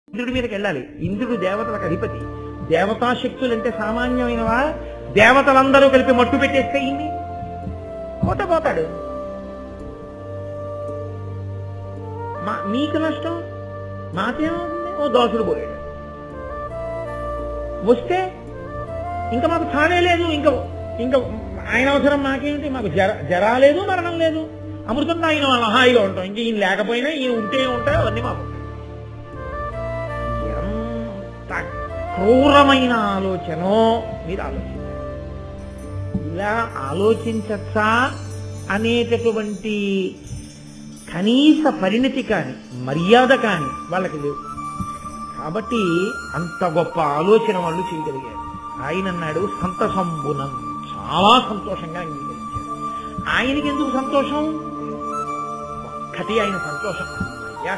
ఇంద్రుడి మీదకి వెళ్ళాలి. ఇంద్రుడు దేవతలకు అధిపతి. దేవతాశక్తులంటే సామాన్యమైనవా? దేవతలందరూ కలిపి మట్టు పెట్టేస్తే ఇన్ని పోతాడు. మీకు నష్టం, మాకేమవుతుంది? ఓ దోసుడు పోయాడు. వస్తే ఇంకా మాకు తానే లేదు, ఇంకా ఆయన అవసరం మాకేమిటి? మాకు జరా లేదు, మరణం లేదు, అమృతంగా ఆయన వాళ్ళ హాయిగా ఉంటాం. ఇంక ఈయన లేకపోయినా ఈయన ఉంటే ఉంటాయో అవన్నీ మాకు. ఎంత క్రూరమైన ఆలోచనో మీరు ఆలోచించారు. ఇలా ఆలోచించచ్చా అనేటటువంటి కనీస పరిణతి కాని మర్యాద కాని వాళ్ళకి లేవు. కాబట్టి అంత గొప్ప ఆలోచన వాళ్ళు చేయగలిగారు. ఆయన అన్నాడు సంతసంబునం, చాలా సంతోషంగా అంగీకరించారు. ఆయనకి ఎందుకు సంతోషం? ఒక్కటి ఆయన సంతోషం, అయ్యా